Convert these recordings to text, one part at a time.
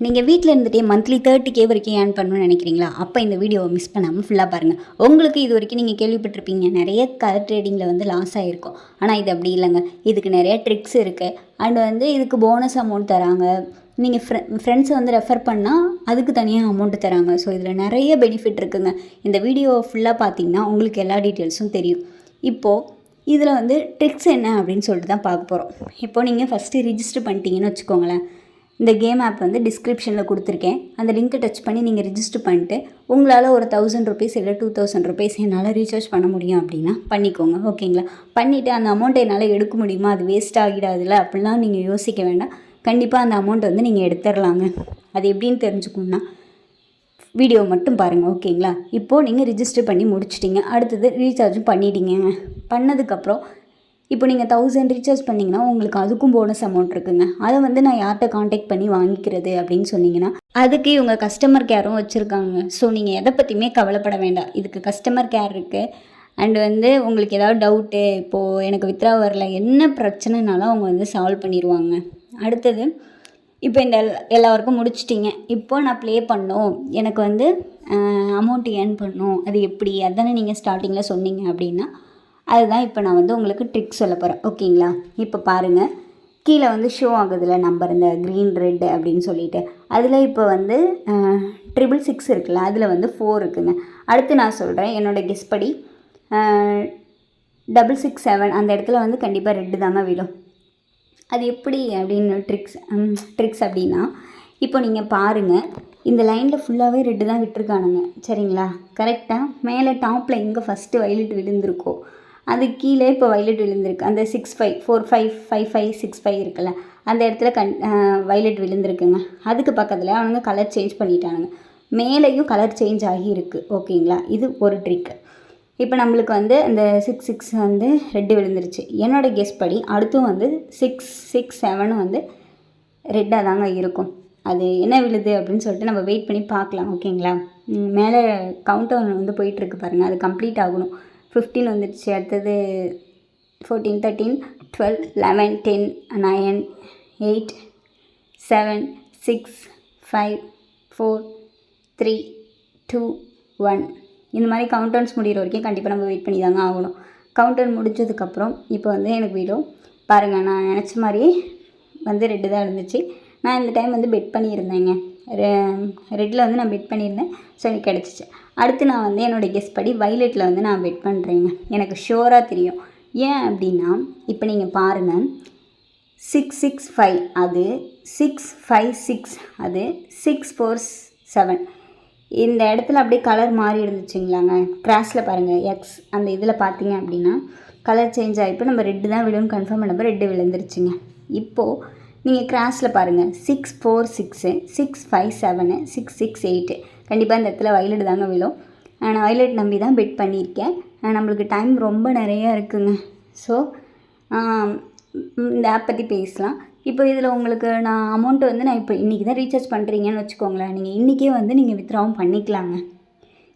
நீங்கள் வீட்டில் இருந்துகிட்டே மந்த்லி 30K வரைக்கும் ஏர்ன் பண்ணணும்னு நினைக்கிறீங்களா? அப்போ இந்த வீடியோவை மிஸ் பண்ணாமல் ஃபுல்லாக பாருங்கள். உங்களுக்கு இது வரைக்கும் நீங்கள் கேள்விப்பட்டிருப்பீங்க, நிறைய கலர் ட்ரேடிங்கில் வந்து லாஸ் ஆகிருக்கும். ஆனால் இது அப்படி இல்லைங்க. இதுக்கு நிறைய ட்ரிக்ஸ் இருக்குது. அண்ட் இதுக்கு போனஸ் அமௌண்ட் தராங்க. நீங்கள் ஃப்ரெண்ட்ஸை வந்து ரெஃபர் பண்ணால் அதுக்கு தனியாக அமௌண்ட்டு தராங்க. ஸோ இதில் நிறைய பெனிஃபிட் இருக்குங்க. இந்த வீடியோவை ஃபுல்லாக பார்த்தீங்கன்னா உங்களுக்கு எல்லா டீட்டெயில்ஸும் தெரியும். இப்போது இதில் வந்து ட்ரிக்ஸ் என்ன அப்படின்னு சொல்லிட்டு தான் பார்க்க போகிறோம். இப்போது நீங்கள் ஃபஸ்ட்டு ரிஜிஸ்டர் பண்ணிட்டீங்கன்னு வச்சுக்கோங்களேன். இந்த கேம் ஆப் வந்து டிஸ்கிரிப்ஷனில் கொடுத்துருக்கேன். அந்த லிங்க்கை டச் பண்ணி நீங்கள் ரிஜிஸ்டர் பண்ணிட்டு உங்களால் ஒரு 1000 ருபீஸ் இல்லை 2000 ருபீஸ் என்னால் ரீசார்ஜ் பண்ண முடியும் அப்படின்னா பண்ணிக்கோங்க. ஓகேங்களா? பண்ணிவிட்டு அந்த அமௌண்ட்டை என்னால் எடுக்க முடியுமா, அது வேஸ்ட் ஆகிடாதுல்ல அப்படிலாம் நீங்கள் யோசிக்க வேண்டாம். கண்டிப்பாக அந்த அமௌண்ட்டை வந்து நீங்கள் எடுத்துடலாங்க. அது எப்படின்னு தெரிஞ்சுக்கணுன்னா வீடியோ மட்டும் பாருங்கள். ஓகேங்களா? இப்போது நீங்கள் ரிஜிஸ்டர் பண்ணி முடிச்சிட்டிங்க. அடுத்தது ரீசார்ஜும் பண்ணிட்டீங்க. பண்ணதுக்கப்புறம் இப்போ நீங்கள் 1000 ரீசார்ஜ் பண்ணிங்கன்னா உங்களுக்கு அதுக்கும் போனஸ் அமௌண்ட் இருக்குங்க. அதை வந்து நான் யார்கிட்ட காண்டாக்ட் பண்ணி வாங்கிக்கிறது அப்படின்னு சொன்னீங்கன்னா அதுக்கு இவங்க கஸ்டமர் கேரும் வச்சுருக்காங்க. ஸோ நீங்கள் எதை பற்றியுமே கவலைப்பட வேண்டாம். இதுக்கு கஸ்டமர் கேர் இருக்குது. அண்டு உங்களுக்கு ஏதாவது டவுட்டு, இப்போது எனக்கு வித்ரா வரல, என்ன பிரச்சனைனாலும் அவங்க வந்து சால்வ் பண்ணிடுவாங்க. அடுத்தது இப்போ இந்த எல்லாருக்கும் முடிச்சிட்டிங்க. இப்போது நான் ப்ளே பண்ணோம், எனக்கு வந்து அமௌண்ட் ஏர்ன் பண்ணணும், அது எப்படி, அதானே நீங்கள் ஸ்டார்டிங்கில் சொன்னீங்க அப்படின்னா அதுதான் இப்போ நான் வந்து உங்களுக்கு ட்ரிக் சொல்ல போகிறேன். ஓகேங்களா? இப்போ பாருங்கள், கீழே வந்து ஷோ ஆகுதுல நம்பர், இந்த க்ரீன் ரெட் அப்படின்னு சொல்லிட்டு அதில் இப்போ வந்து 666 இருக்குல்ல, அதில் வந்து 4 இருக்குங்க. அடுத்து நான் சொல்கிறேன் என்னோடய கெஸ் படி 667 அந்த இடத்துல வந்து கண்டிப்பாக ரெட்டு தாங்க விடும். அது எப்படி அப்படின்னு ட்ரிக்ஸ் அப்படின்னா, இப்போ நீங்கள் பாருங்கள், இந்த லைனில் ஃபுல்லாகவே ரெட்டு தான் விட்டுருக்கானுங்க. சரிங்களா? கரெக்டாக மேலே டாப்பில் எங்கே ஃபஸ்ட்டு வயலட் விழுந்திருக்கோ அது கீழே இப்போ வயலட் விழுந்திருக்கு. அந்த 65 45 55 65 இருக்குல்ல, அந்த இடத்துல வயலட் விழுந்திருக்குங்க. அதுக்கு பக்கத்தில் அவனுங்க கலர் சேஞ்ச் பண்ணிட்டானுங்க. மேலேயும் கலர் சேஞ்ச் ஆகி இருக்குது. ஓகேங்களா? இது ஒரு ட்ரிக். இப்போ நம்மளுக்கு வந்து அந்த 66 வந்து ரெட்டு விழுந்துருச்சு. என்னோடய கெஸ் படி அடுத்தும் வந்து 667 வந்து ரெட்டாக தாங்க இருக்கும். அது என்ன விழுது அப்படின்னு சொல்லிட்டு நம்ம வெயிட் பண்ணி பார்க்கலாம். ஓகேங்களா? மேலே கவுண்டர் வந்து போயிட்டுருக்கு பாருங்கள், அது கம்ப்ளீட் ஆகணும். 15 வந்துடுச்சு. அடுத்தது 14 13 12 11 10 9 8 7 6 5 4 3 2 1 இந்த மாதிரி கவுண்டர்ஸ் முடிகிற வரைக்கும் கண்டிப்பாக நம்ம வெயிட் பண்ணி தாங்க ஆகணும். கவுண்டர் முடிஞ்சதுக்கப்புறம் இப்போ வந்து எனக்கு வீடும் பாருங்கள், நான் நினச்ச மாதிரியே வந்து ரெட்டு தான் இருந்துச்சு. நான் இந்த டைம் வந்து பெட் பண்ணியிருந்தேங்க. ரெட்டில் வந்து நான் பெட் பண்ணியிருந்தேன். ஸோ எனக்கு கிடச்சிச்சு. அடுத்து நான் வந்து என்னோடய கெஸ் படி வயலட்டில் வந்து நான் பெட் பண்ணுறேங்க. எனக்கு ஷோராக தெரியும். ஏன் அப்படின்னா இப்போ நீங்கள் பாருங்கள், 665 அது 656 அது 647 இந்த இடத்துல அப்படியே கலர் மாறி இருந்துச்சுங்களாங்க. கிராஸில் பாருங்கள், எக்ஸ் அந்த இதில் பார்த்தீங்க அப்படின்னா கலர் சேஞ்ச் ஆகிப்போ நம்ம ரெட்டு தான் விழுன்னு கன்ஃபார்ம் பண்ணப்போ ரெட்டு விழுந்துருச்சுங்க. இப்போது நீங்கள் கிராஸில் பாருங்கள், 646 657 668 கண்டிப்பாக இந்த இடத்துல வயலட் தாங்க விழும். நான் வயலட் நம்பி தான் பெட் பண்ணியிருக்கேன். நம்மளுக்கு டைம் ரொம்ப நிறையா இருக்குங்க. ஸோ இந்த ஆப் பற்றி பேசலாம். இப்போ இதில் உங்களுக்கு நான் அமௌண்ட்டு வந்து நான் இப்போ இன்றைக்கி தான் ரீசார்ஜ் பண்ணுறீங்கன்னு வச்சுக்கோங்களேன். நீங்கள் இன்றைக்கே வந்து நீங்கள் வித்ட்ராவும் பண்ணிக்கலாங்க.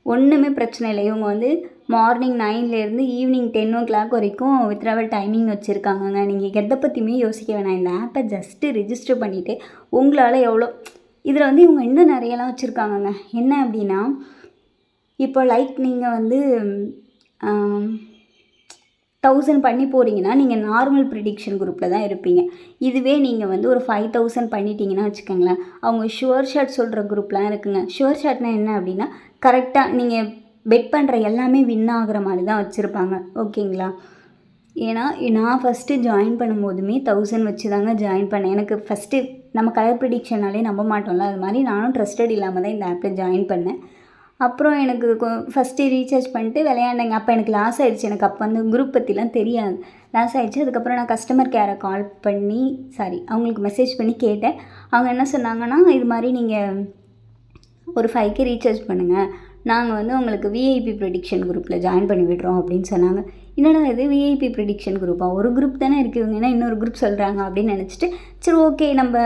ஒன்றுமே பிரச்சனை இல்லை. இவங்க வந்து மார்னிங் 9லேருந்து ஈவினிங் 10 o'clock வரைக்கும் வித்ட்ராவல் டைமிங் வச்சுருக்காங்கங்க. நீங்கள் எதை பற்றியுமே யோசிக்க வேணாம். இந்த ஆப்பை ஜஸ்ட்டு ரிஜிஸ்டர் பண்ணிவிட்டு உங்களால் எவ்வளோ இதில் வந்து இவங்க இன்னும் நிறையலாம் வச்சுருக்காங்கங்க. என்ன அப்படின்னா, இப்போ லைக் நீங்கள் வந்து 1000 பண்ணி போகிறீங்கன்னா நீங்கள் நார்மல் ப்ரிடிக்ஷன் குரூப்பில் தான் இருப்பீங்க. இதுவே நீங்கள் வந்து ஒரு 5000 பண்ணிட்டீங்கன்னா வச்சுக்கோங்களேன், அவங்க ஷுவர் ஷாட் சொல்கிற குரூப்லாம் இருக்குங்க. ஷுவர் ஷாட்னால் என்ன அப்படின்னா, கரெக்டாக நீங்கள் பெட் பண்ணுற எல்லாமே வின் ஆகிற மாதிரி தான் வச்சுருப்பாங்க. ஓகேங்களா? ஏன்னா நான் ஃபஸ்ட்டு ஜாயின் பண்ணும்போதுமே 1000 வச்சு தாங்க ஜாயின் பண்ணேன். எனக்கு ஃபஸ்ட்டு நம்ம கலர் ப்ரிடிக்ஷனாலே நம்ப மாட்டோம்ல, அது மாதிரி நானும் ட்ரஸ்டட் இல்லாமல் தான் இந்த ஆப்பில் ஜாயின் பண்ணேன். அப்புறம் எனக்கு ஃபஸ்ட்டு ரீசார்ஜ் பண்ணிட்டு விளையாண்டேங்க. அப்போ எனக்கு லாஸ் ஆகிடுச்சு. எனக்கு அப்போ வந்து குரூப் பற்றிலாம் தெரியாது. லாஸ் ஆகிடுச்சு. அதுக்கப்புறம் நான் கஸ்டமர் கேரை கால் பண்ணி அவங்களுக்கு மெசேஜ் பண்ணி கேட்டேன். அவங்க என்ன சொன்னாங்கன்னா, இது மாதிரி நீங்கள் ஒரு 5K ரீசார்ஜ் பண்ணுங்கள், நாங்கள் வந்து உங்களுக்கு விஐபி ப்ரெடிக்ஷன் குரூப்பில் ஜாயின் பண்ணி விடுறோம் அப்படின்னு சொன்னாங்க. என்னடா இது விஐபி ப்ரெடிக்ஷன் குரூப்பாக, ஒரு குரூப் தானே இருக்குது, ஏன்னா இன்னொரு குரூப் சொல்கிறாங்க அப்படின்னு நினச்சிட்டு சரி ஓகே நம்ம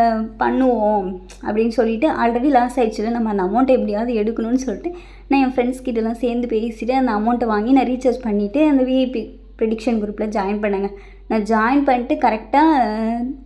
பண்ணுவோம் அப்படின்னு சொல்லிவிட்டு, ஆல்ரெடி லாஸ் ஆகிடுச்சுல, நம்ம அந்த அமௌண்ட்டை எப்படியாவது எடுக்கணும்னு சொல்லிட்டு நான் என் ஃப்ரெண்ட்ஸ் கிட்டலாம் சேர்ந்து பேசிவிட்டு அந்த அமௌண்ட்டை வாங்கி நான் ரீசார்ஜ் பண்ணிவிட்டு அந்த விஐபி ப்ரெடிக்ஷன் குரூப்பில் ஜாயின் பண்ணேங்க. நான் ஜாயின் பண்ணிட்டு கரெக்டாக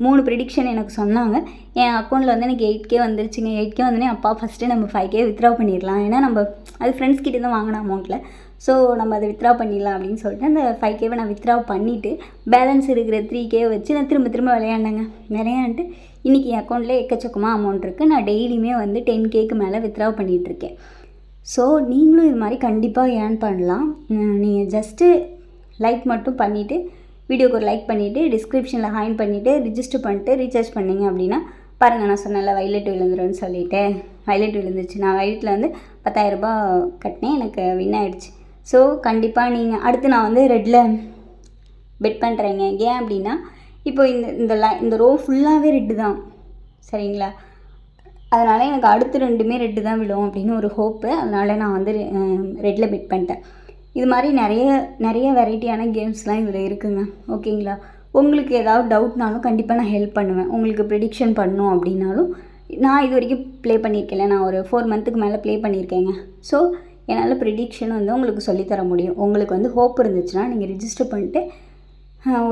3 ப்ரிடிக்ஷன் எனக்கு சொன்னாங்க. என் அக்கௌண்ட்டில் வந்து எனக்கு 8K வந்துருச்சுங்க. 8K வந்தோடனே அப்பா ஃபஸ்ட்டு நம்ம 5K வித்ட்ரா பண்ணிடலாம். ஏன்னா நம்ம அது ஃப்ரெண்ட்ஸ் கிட்டே தான் வாங்கின அமௌண்ட்டில். ஸோ நம்ம அதை வித்ட்ரா பண்ணிடலாம் அப்படின்னு சொல்லிட்டு அந்த 5Kவை நான் வித்ட்ரா பண்ணிவிட்டு பேலன்ஸ் இருக்கிற 3K வச்சு நான் திரும்ப விளையாண்டேங்க. விளையாண்டுட்டு இன்றைக்கி என் அக்கௌண்ட்டில் எக்கச்சக்கமாக அமௌண்ட் இருக்குது. நான் டெய்லியுமே வந்து 10Kக்கு மேலே வித்ட்ரா பண்ணிகிட்ருக்கேன். ஸோ நீங்களும் இது மாதிரி கண்டிப்பாக ஏர்ன் பண்ணலாம். நீங்கள் ஜஸ்ட்டு லைக் மட்டும் பண்ணிவிட்டு வீடியோக்கு ஒரு லைக் பண்ணிவிட்டு டிஸ்கிரிப்ஷனில் ஹாயின் பண்ணிவிட்டு ரிஜிஸ்டர் பண்ணிட்டு ரீசார்ஜ் பண்ணிங்க அப்படின்னா பாருங்கள், நான் சொன்னேன்ல வைலட் விழுந்துருன்னு சொல்லிவிட்டு வைலட் விழுந்துச்சு. நான் வைலட்டில் வந்து 10,000 ரூபாய் கட்டினேன், எனக்கு வின் ஆகிடுச்சு. ஸோ கண்டிப்பாக நீங்கள் அடுத்து நான் வந்து ரெட்டில் பெட் பண்ணுறேங்க. ஏன் அப்படின்னா இப்போ இந்த ரோ ஃபுல்லாகவே ரெட்டு தான், சரிங்களா? அதனால் எனக்கு அடுத்து 2மே ரெட்டு தான் விழும் அப்படின்னு ஒரு ஹோப்பு. அதனால் நான் வந்து ரெட்டில் பெட் பண்ணிட்டேன். இது மாதிரி நிறைய வெரைட்டியான கேம்ஸ்லாம் இதில் இருக்குங்க, ஓகேங்களா? உங்களுக்கு ஏதாவது டவுட்னாலும் கண்டிப்பாக நான் ஹெல்ப் பண்ணுவேன். உங்களுக்கு ப்ரிடிக்ஷன் பண்ணணும் அப்படின்னாலும் நான் இது வரைக்கும் ப்ளே பண்ணியிருக்கேன்ல, நான் ஒரு 4 மந்த்துக்கு மேலே ப்ளே பண்ணியிருக்கேங்க. ஸோ என்னால் ப்ரிடிக்ஷன் வந்து உங்களுக்கு சொல்லித்தர முடியும். உங்களுக்கு வந்து ஹோப் இருந்துச்சுன்னா நீங்கள் ரிஜிஸ்டர் பண்ணிட்டு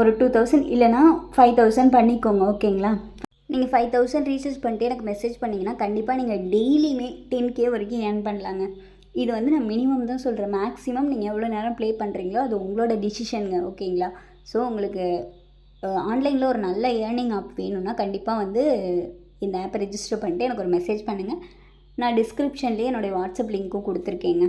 ஒரு 2000 இல்லைனா 5000 பண்ணிக்கோங்க, ஓகேங்களா? நீங்கள் 5000 ரீசார்ஜ் பண்ணிட்டு எனக்கு மெசேஜ் பண்ணிங்கன்னா கண்டிப்பாக நீங்கள் டெய்லியுமே 10K வரைக்கும் ஏர்ன் பண்ணலாங்க. இது வந்து நான் மினிமம் தான் சொல்கிறேன். மேக்ஸிமம் நீங்கள் எவ்வளோ நேரம் ப்ளே பண்ணுறீங்களோ அது உங்களோட டிசிஷனுங்க, ஓகேங்களா? ஸோ உங்களுக்கு ஆன்லைனில் ஒரு நல்ல ஏர்னிங் ஆப் வேணும்னா கண்டிப்பாக வந்து இந்த ஆப்பை ரிஜிஸ்டர் பண்ணிட்டு எனக்கு ஒரு மெசேஜ் பண்ணுங்கள். நான் டிஸ்கிரிப்ஷன்லேயே என்னுடைய வாட்ஸ்அப் லிங்க்கும் கொடுத்துருக்கேங்க.